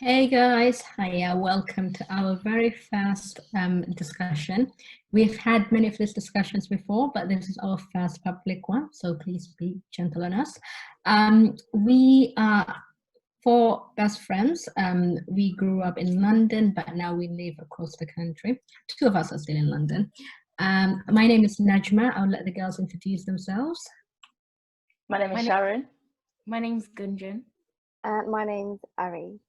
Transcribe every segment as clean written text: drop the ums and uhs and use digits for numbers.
Hey guys, hiya, welcome to our very first discussion. We've had many of these discussions before, but this is our first public one, so please be gentle on us. We are four best friends. We grew up in London, but now we live across the country. Two of us are still in London. My name is Najma. I'll let the girls introduce themselves. My name is Sharon. My name's Gunjan. My name's Ari.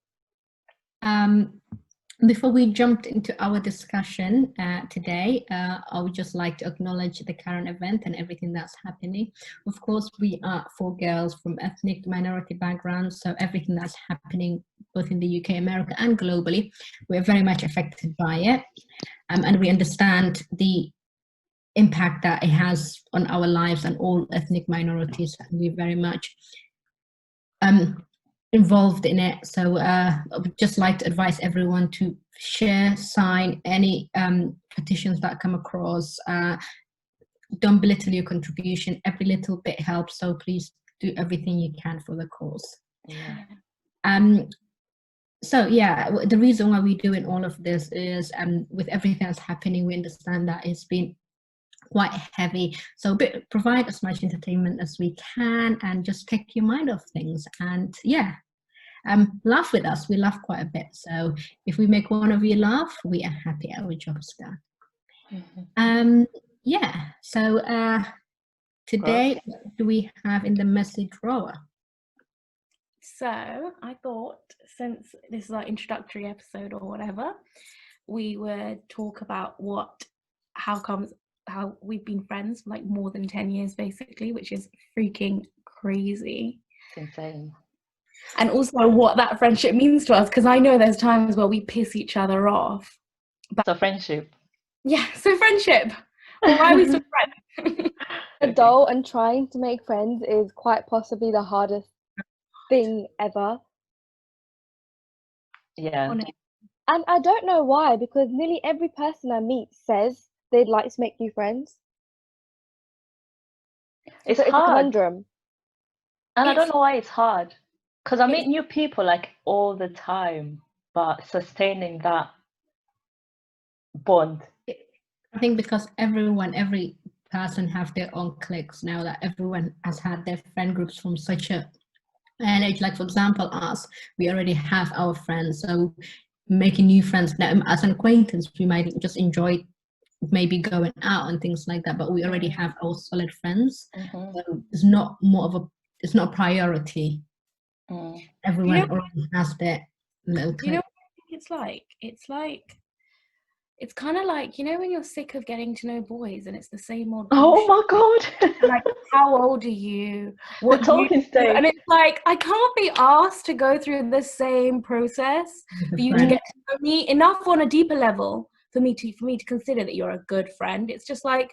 Before we jumped into our discussion today, I would just like to acknowledge the current event and everything that's happening. Of course, we are four girls from ethnic minority backgrounds, so everything that's happening both in the UK, America, and globally, we're very much affected by it. And we understand the impact that it has on our lives and all ethnic minorities. We're very much involved in it, so I would just like to advise everyone to share, sign any petitions that come across. Don't belittle your contribution. Every little bit helps, so please do everything you can for the cause. So yeah, the reason why we're doing all of this is with everything that's happening, we understand that it's been quite heavy, so provide as much entertainment as we can and just take your mind off things. And yeah, laugh with us. We laugh quite a bit, so if we make one of you laugh, we are happy. Our job is done. Yeah, so today what do we have in the message drawer? So I thought, since this is our introductory episode or whatever, we would talk about how we've been friends for like more than 10 years basically, which is freaking crazy. It's insane. And also what that friendship means to us, because I know there's times where we piss each other off. So friendship. Yeah, so friendship. Well, why are we still friends? Adult and trying to make friends is quite possibly the hardest thing ever. Yeah. And I don't know why, because nearly every person I meet says they'd like to make new friends. It's a hard. conundrum. And I don't know why it's hard. Because I meet new people like all the time, but sustaining that bond. I think because every person have their own cliques now, that everyone has had their friend groups from such an age. Like for example, us, we already have our friends, so making new friends now as an acquaintance, we might just enjoy maybe going out and things like that, but we already have our solid friends. So it's not it's not a priority. Everyone already has their little clique. You know what I think it's like? It's kind of like, you know, when you're sick of getting to know boys and it's the same old Oh my God. like, how old are you? What talking stage? And it's like, I can't be asked to go through the same process for you to get to know me enough on a deeper level for me to consider that you're a good friend. It's just like,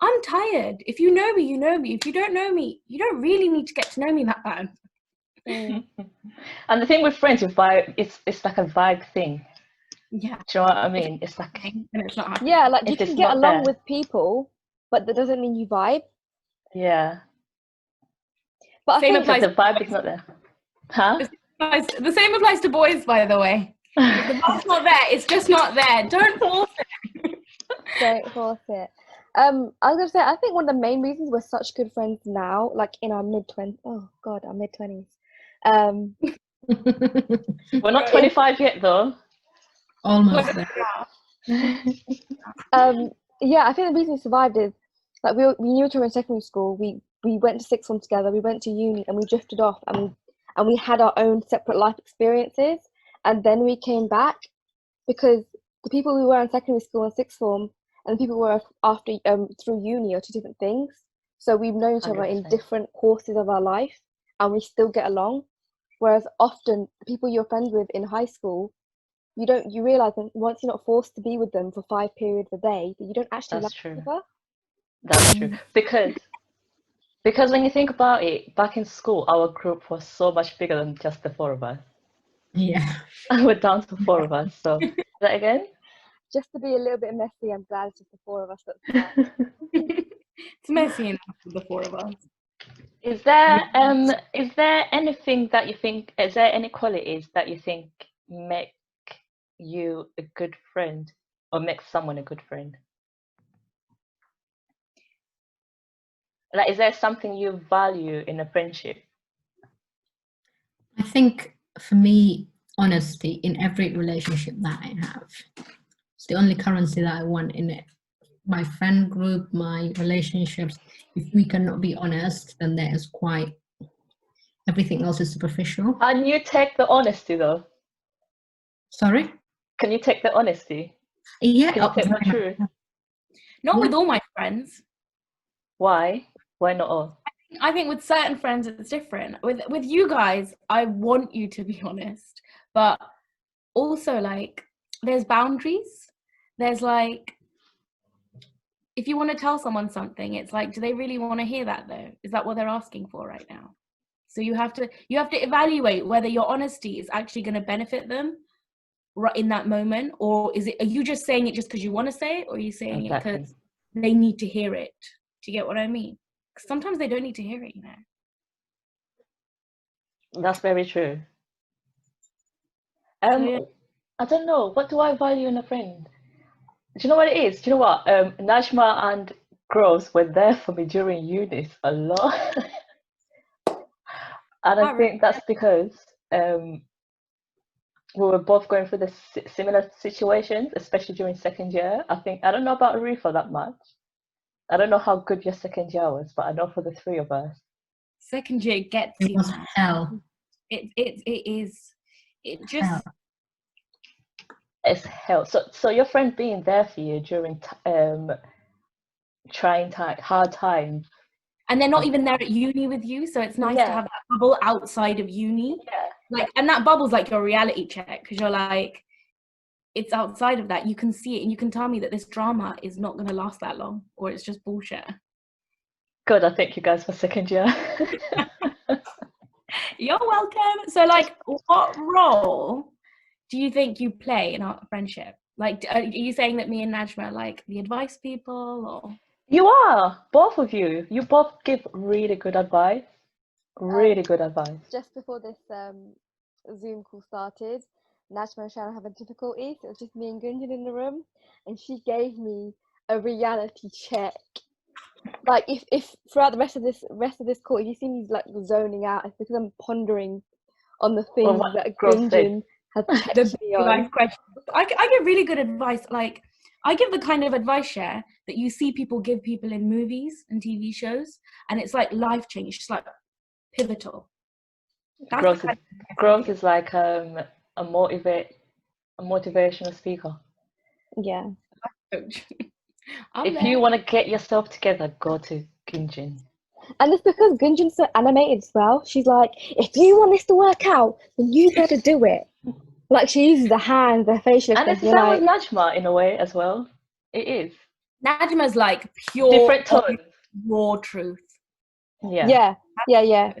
I'm tired. If you know me, you know me. If you don't know me, you don't really need to get to know me that bad. And the thing with friends, with vibe, it's like a vibe thing. Yeah. Do you know what I mean? It's like, and it's not happening. Yeah, like you can get along with people, but that doesn't mean you vibe. Yeah. But I think the vibe is not there. Huh? The same applies to boys, by the way. If the vibe's not there, it's just not there. Don't force it. Don't force it. I was gonna say, I think one of the main reasons we're such good friends now, like in our mid-20s. Oh God, our mid-20s. We're not 25 yet, though. Almost there. Yeah, I think the reason we survived is like we knew each other in secondary school. We went to sixth form together. We went to uni, and we drifted off, and we had our own separate life experiences. And then we came back because the people we were in secondary school and sixth form, and the people we were after through uni are two different things. So we've known each other in different courses of our life, and we still get along. Whereas often the people you're friends with in high school, you realize that once you're not forced to be with them for 5 periods a day, that you don't actually like each other. That's true. Because when you think about it, back in school, our group was so much bigger than just the four of us. Yeah. And we're down to four of us. So that again? Just to be a little bit messy, I'm glad it's just the four of us that's It's messy enough with the four of us. Is there anything that you think, is there any qualities that you think make you a good friend or make someone a good friend? Like, is there something you value in a friendship? I think for me, honesty in every relationship that I have. It's the only currency that I want in it. My friend group, my relationships, if we cannot be honest, then there is quite, everything else is superficial. And you take the honesty though? Sorry? Can you take the honesty? Yeah. Can you take the truth? Not with Yeah. all my friends. Why? Why not all? I think with certain friends it's different. With you guys, I want you to be honest, but also like there's boundaries. There's like, if you want to tell someone something, it's like, do they really want to hear that though? Is that what they're asking for right now? So you have to evaluate whether your honesty is actually going to benefit them right in that moment, or are you just saying it just because you want to say it, or are you saying it because they need to hear it? Do you get what I mean? Because sometimes they don't need to hear it, you know. That's very true. So, yeah. I don't know. What do I value in a friend? Do you know what it is? Do you know what? Najma and Gross were there for me during unis a lot. And I think that's because we were both going through the similar situations, especially during second year. I don't know about Arifa that much. I don't know how good your second year was, but I know for the three of us. Second year gets It you. was hell. It is. It just. Hell. It's hell. So your friend being there for you during trying time, hard times. And they're not even there at uni with you, so it's nice to have that bubble outside of uni. Yeah. Like, and that bubble's like your reality check, because you're like, it's outside of that. You can see it, and you can tell me that this drama is not going to last that long, or it's just bullshit. Good. I thank you guys for second year. You're welcome. So, like, what role do you think you play in our friendship? Like, are you saying that me and Najma are like the advice people, or? You are, both of you. You both give really good advice. Really good advice. Just before this Zoom call started, Najma and Sharon having difficulties. It was just me and Gunjan in the room, and she gave me a reality check. Like, if throughout the rest of this call, if you see me like zoning out, it's because I'm pondering on the things that Gunjan has checked me on. I give really good advice. Like, I give the kind of advice, that you see people give people in movies and TV shows, and it's like life change. It's like pivotal. Growth is like a motivational speaker. Yeah. If you want to get yourself together, go to Gunjan. And it's because Gunjan's so animated as well. She's like, if you want this to work out, then you better do it. Like, she uses the hands, the facial expression. And it's the same with Najma in a way as well. It is. Najma's like pure, different tone, raw truth. Yeah. I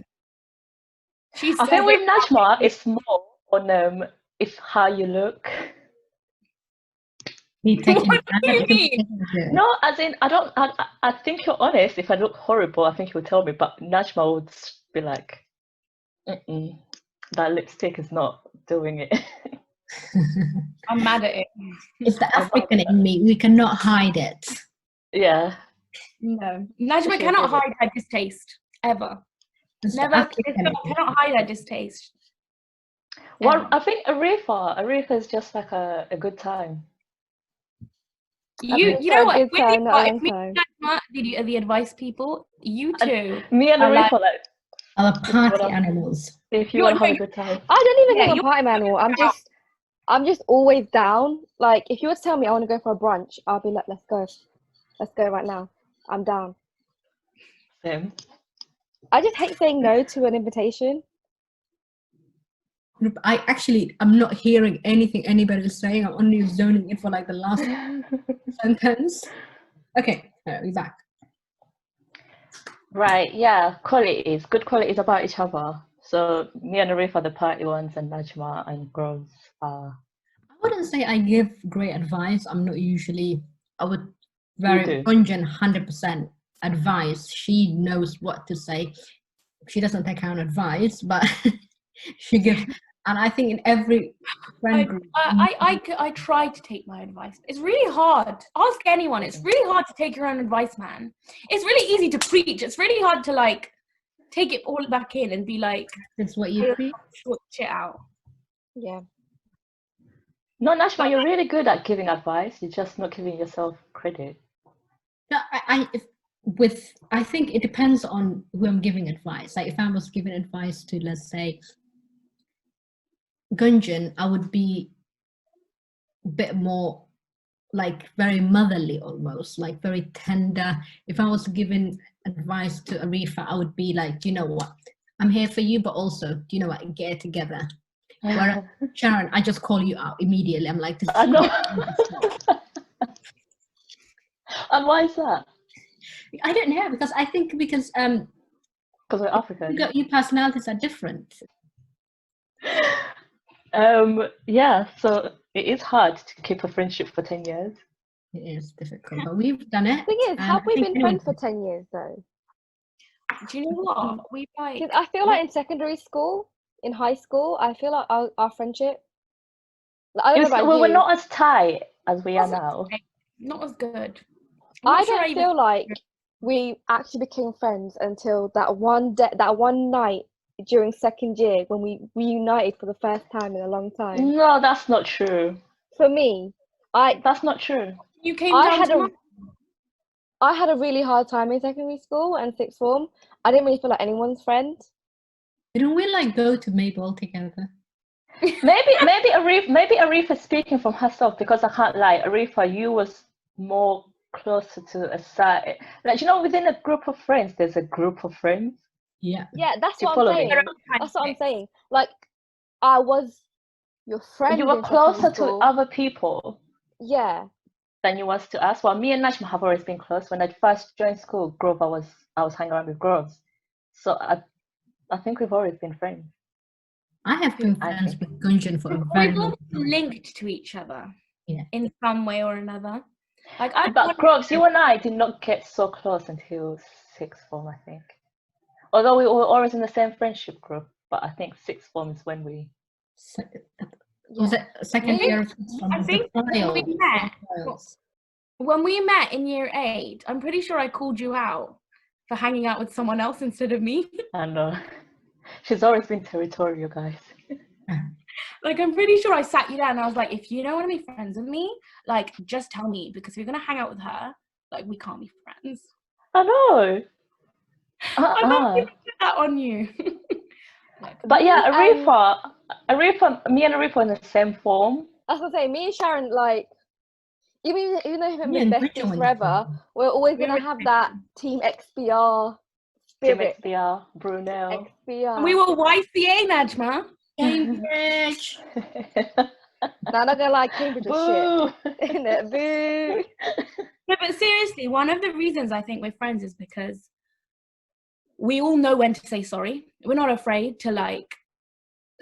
think with Najma, it's more on how you look. What do you mean? No, as in, I think you're honest. If I look horrible, I think you'll tell me. But Najma would be like, that lipstick is not doing it. I'm mad at it. It's the African in me. We cannot hide it. Yeah. No. Najma cannot hide her distaste, ever. Never. Cannot hide her distaste. Well, I think Arifa is just like a good time. You know what? If me and Najma are the advice people, you two. Me and Arifa are party animals. If you want to have a good time. I don't even think I'm a party animal. I'm just always down. Like, if you were to tell me I want to go for a brunch, I'll be like, let's go right now. I'm down. Same. I just hate saying no to an invitation. I'm not hearing anything anybody is saying. I'm only zoning in for like the last sentence. Okay, we're back. Right, yeah, good qualities about each other. So me and Arif are the party ones, and Najma and Groves are. I wouldn't say I give great advice. I'm not usually. I would very 100% advice. She knows what to say. She doesn't take out advice, but she gives And I think in every friend group, I try to take my advice. It's really hard. Ask anyone. It's really hard to take your own advice, man. It's really easy to preach. It's really hard to like take it all back in and be like, this is what you preach. sort shit out. Yeah. No, Nashma, you're really good at giving advice. You're just not giving yourself credit. No, I think it depends on who I'm giving advice. Like if I was giving advice to, let's say, Gunjan, I would be a bit more like very motherly, almost like very tender. If I was giving advice to Arifa, I would be like, you know what, I'm here for you, but also, do you know what, get it together. Whereas Sharon, I just call you out immediately. I'm like, this I know. And why is that? I don't know, because I think because we're African. Your personalities are different. Yeah, so it is hard to keep a friendship for 10 years. It is difficult, but we've done it. The thing is, have we been friends for 10 years though? Do you know what? We like. 'Cause I feel like in secondary school, in high school, I feel like our friendship. Like, I don't know about We you. were not as tight as we are now. Not as good. I don't feel like we actually became friends until that one day, that one night during second year when we reunited for the first time in a long time. No, that's not true. For me, that's not true. You came down I had a really hard time in secondary school and sixth form. I didn't really feel like anyone's friend. Didn't we like go to Maple together? maybe Arifa is speaking from herself, because I can't lie. Arifa, you was more closer to a side. Like, you know, within a group of friends, there's a group of friends. Yeah. Yeah, that's what I'm saying. That's what I'm saying. Like, I was your friend. You were closer to other people. Yeah. Than you was to us. Well, me and Najma have always been close. When I first joined school, Grove, I was hanging around with Groves. So I think we've always been friends. I have been friends with Gunjan for a very long time. Linked to each other. Yeah. In some way or another. Like, but Groves, you and I did not get so close until sixth form, I think. Although we were always in the same friendship group, but I think sixth form is when we. Was it second year? I think when we met in year 8, I'm pretty sure I called you out for hanging out with someone else instead of me. I know. She's always been territorial, guys. Like, I'm pretty sure I sat you down and I was like, if you don't want to be friends with me, like, just tell me, because if you're going to hang out with her, like, we can't be friends. I know. I'm not going to put that on you. But yeah, Arifa, me and Arifa in the same form. I was gonna say, me and Sharon, like, even though we haven't been besties forever, we're always gonna have that Team XBR spirit. Team XBR, Brunel. XBR. And we were YCA, Najma. Cambridge. No, I'm not gonna lie, Cambridge was shit. Boo. No, but seriously, one of the reasons I think we're friends is because we all know when to say sorry. We're not afraid to, like,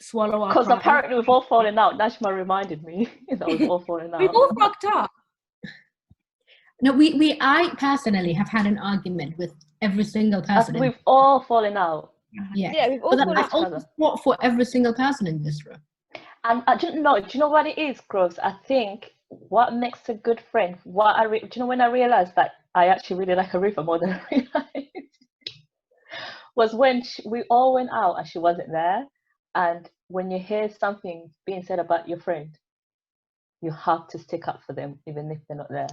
swallow our Because pride. apparently we've all fallen out. Najma reminded me that we've all fallen out. We've all fucked up. No, I personally have had an argument with every single person. We've all fallen out. Yeah, we've all fallen out. I also fought for every single person in this room. And I don't know. Do you know what it is, Groves? I think what makes a good friend. Do you know when I realized that I actually really like Arifa more than I realized? Was when we all went out and she wasn't there. And when you hear something being said about your friend, you have to stick up for them even if they're not there.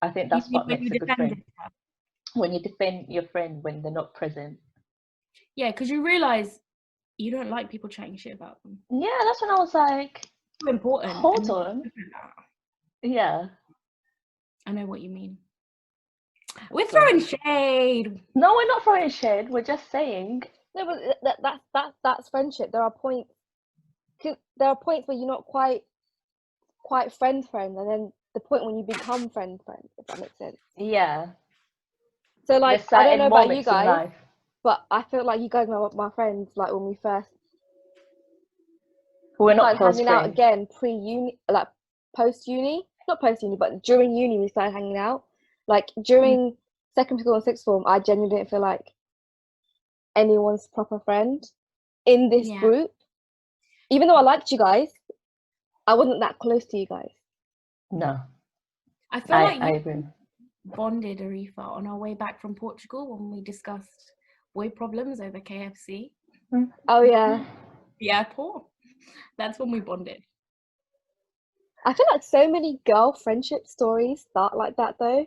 I think that's what makes a good friend. When you defend your friend when they're not present. Yeah, because you realise you don't like people chatting shit about them. Yeah, that's when I was like, so important. Hold on. Yeah. I know what you mean. We're throwing shade. No, we're not throwing shade. We're just saying. No, but that's friendship. There are points where you're not quite friend, and then the point when you become friend, if that makes sense. Yeah. So, like, I don't know about you guys, but I feel like you guys are my friends. Like, when we first we're not close hanging out again pre-uni, like post-uni, not post-uni, but during uni we started hanging out. Like, during secondary school and sixth form, I genuinely didn't feel like anyone's proper friend. in this Yeah. group. Even though I liked you guys, I wasn't that close to you guys. No, I feel like I you agree. bonded, Arifa, on our way back from Portugal when we discussed boy problems over KFC. Oh yeah. The airport. That's when we bonded. I feel like so many girl friendship stories start like that though.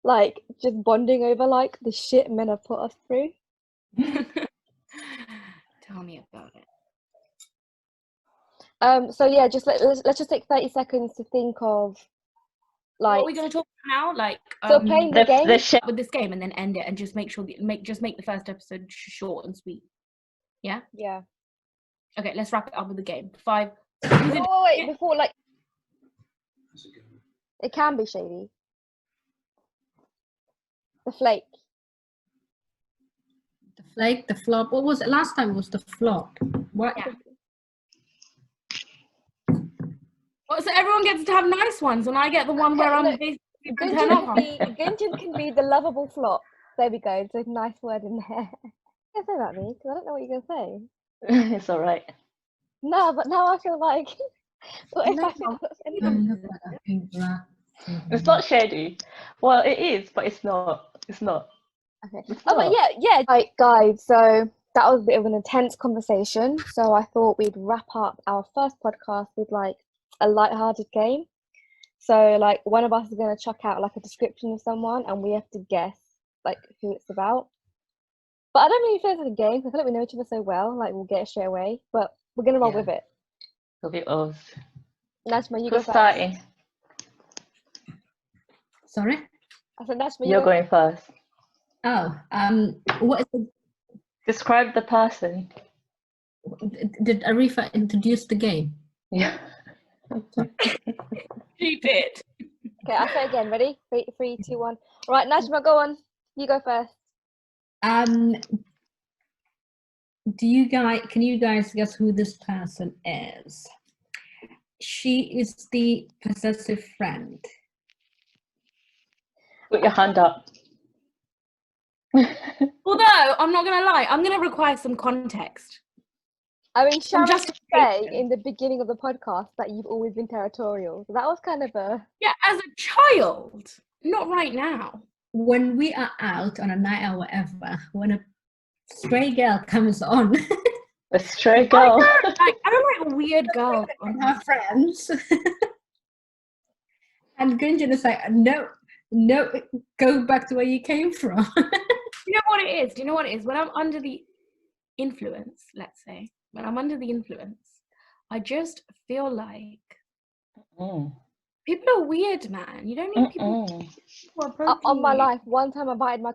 Like just bonding over like the shit men have put us through. Tell me about it. So yeah, just let's just take 30 seconds to think of What like are we going to talk about now? Like, so playing the game. with this game and then end it and just make the first episode short and sweet. Yeah. Yeah. Okay, let's wrap it up with the game. 5. Oh wait, before like it can be shady. The flake. The flake, the flop. What was it? Last time it was the flop. What? Yeah. Well, so everyone gets to have nice ones, and I get the one where I'm basically turn off. Gunjan can be the lovable flop. There we go. There's a nice word in there. You say that, me, because I don't know what you're gonna say. It's all right. No, but now I feel like. What if I feel It's not shady. Well, it is, but it's not. It's not. Okay. It's Oh, but not. yeah. Right, guys. So that was a bit of an intense conversation. So I thought we'd wrap up our first podcast with like a light-hearted game. So like one of us is gonna chuck out like a description of someone, and we have to guess like who it's about. But I don't really feel it's like a game. 'Cause I feel like we know each other so well. Like we'll get it straight away. But we're gonna roll with it. It'll be us. Najma, you go Who's first. starting? Sorry. I said Najma, You're going first. Oh, what is the, Describe the person. did Arifa introduce the game? Yeah. She did. Okay, I'll say again. Ready? 3, 2, 1. Right, Najma, go on. You go first. Can you guys guess who this person is? She is the possessive friend. Put your hand up. Although I'm not gonna lie, I'm gonna require some context. I mean, Sharon just did say in the beginning of the podcast that you've always been territorial. So that was kind of a... Yeah, as a child, not right now. When we are out on a night or whatever, when a stray girl comes on, A stray girl. I don't like weird girls. and her friends, and Gunjan is like, no, go back to where you came from. You know what it is? Do you know what it is? When I'm under the influence, let's say, when I'm under the influence, I just feel like people are weird, man. You don't need people who are approaching On my you. life, one time I invited my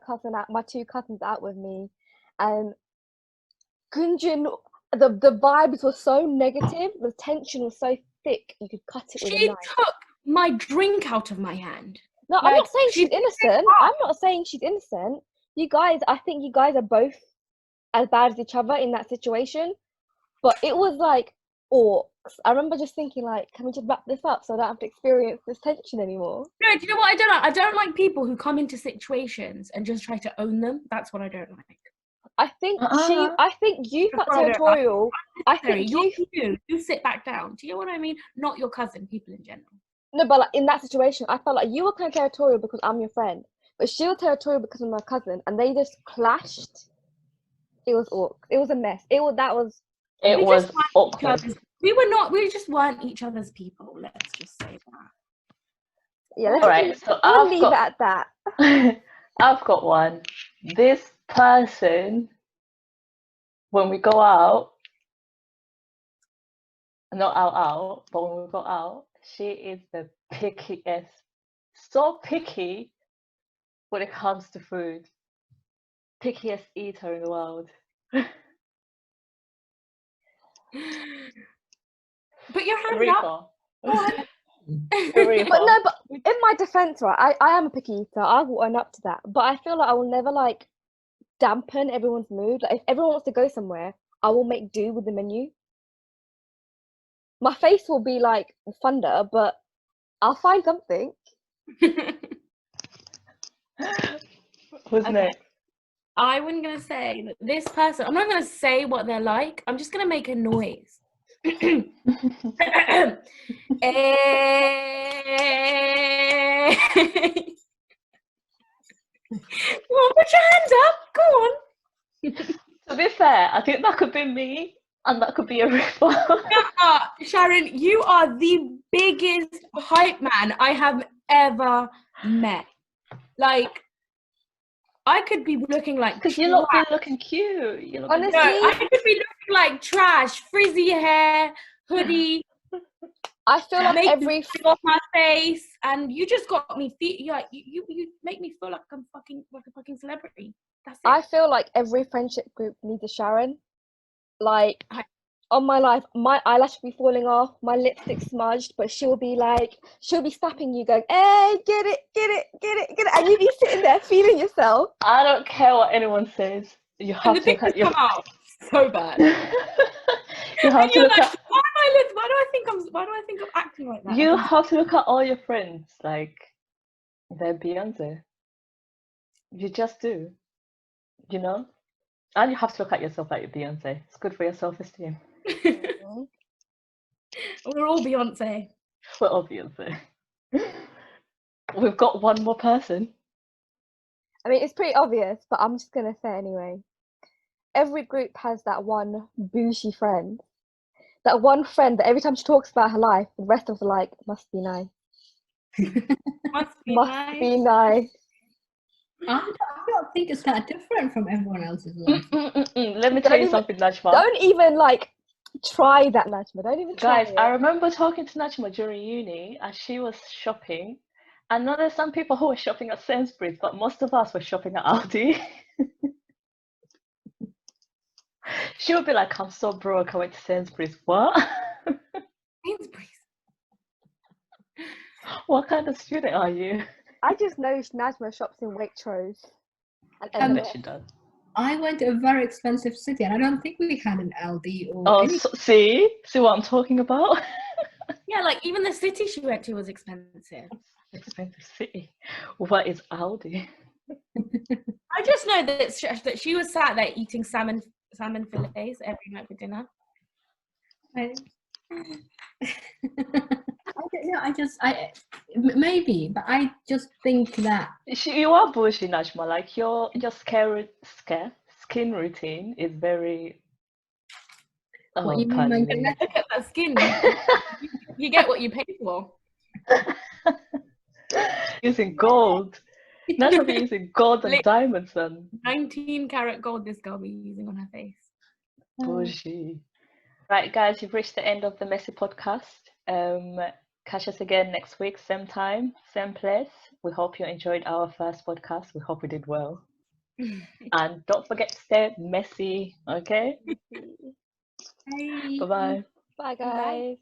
2 cousins out with me, and Gunjan, the vibes were so negative, the tension was so thick, you could cut it with a She knife. took my drink out of my hand. No, I'm not saying she's innocent. I'm not saying she's innocent. I think you guys are both as bad as each other in that situation. But it was like orcs. I remember just thinking like, can we just wrap this up so I don't have to experience this tension anymore? No, do you know what I don't like? I don't like people who come into situations and just try to own them. That's what I don't like. I think you felt territorial. I think you sit back down. Do you know what I mean? Not your cousin, people in general. No, but like, in that situation, I felt like you were kind of territorial because I'm your friend, but she was territorial because I'm my cousin, and they just clashed. It was orcs. It was a mess. It was awkward. We just weren't each other's people. Let's just say that. Yeah. All right. So I'll leave it at that. I've got one. This person, when we go out, not out, but when we go out, she is the pickiest. So picky when it comes to food. Pickiest eater in the world. Put your hands up. But in my defense, right, I am a picky eater. I will own up to that. But I feel like I will never like dampen everyone's mood. Like if everyone wants to go somewhere, I will make do with the menu. My face will be like thunder, but I'll find something. Who's next? I wasn't gonna say that this person. I'm not gonna say what they're like. I'm just gonna make a noise. Come on, put your hands up. Go on. To be fair, I think that could be me, and that could be a river. Sharon, you are the biggest hype man I have ever met. Like, I could be looking like Because you lot been looking cute. You lot been- Honestly, No, I could be looking like trash, frizzy hair, hoodie, I feel like makeup every off my face, and you just got me like you make me feel like I'm like a fucking celebrity. That's it. I feel like every friendship group needs a Sharon. Like, on my life, my eyelash will be falling off, my lipstick smudged, but she'll be snapping you, going, "Hey, get it, get it, get it, get it," and you be sitting there feeling yourself. I don't care what anyone says. You and the have to look at your. come out so bad. You have to You're look like, at. why do I think I'm acting like that? You have to look at all your friends like they're Beyonce. You just do, you know. And you have to look at yourself like you're Beyonce. It's good for your self-esteem. We're all Beyonce. We're all Beyonce. We've got one more person. I mean, it's pretty obvious, but I'm just gonna say anyway. Every group has that one bougie friend. That one friend that every time she talks about her life, the rest of the like must be nice. Must be Must nice. be nice. I don't think it's that different from everyone else's life. Let me tell you something, Najma. Don't even like try that, Najma. Don't even try Guys, it. I remember talking to Najma during uni and she was shopping. And now there's some people who were shopping at Sainsbury's, but most of us were shopping at Aldi. She would be like, "I'm so broke, I went to Sainsbury's." What? Sainsbury's. What kind of student are you? I just know Najma shops in Waitrose. I bet she does. I went to a very expensive city, and I don't think we had an Aldi or Oh, any. see what I'm talking about? Yeah, like even the city she went to was expensive. Expensive city. What is Aldi? I just know that she was sat there eating salmon fillets every night for dinner. Maybe, but I just think that You are bougie, Najma. Like your skin routine is very. what Oh, you mean, pardon by me. Look at that skin. You get what you pay for. Using gold. Najma be using gold and diamonds and 19-karat gold this girl be using on her face. bougie. Right, guys, you've reached the end of the Messy podcast. Catch us again next week, same time, same place. We hope you enjoyed our first podcast. We hope we did well. And don't forget to stay messy, okay? Hey. Bye-bye. Bye, guys. Bye.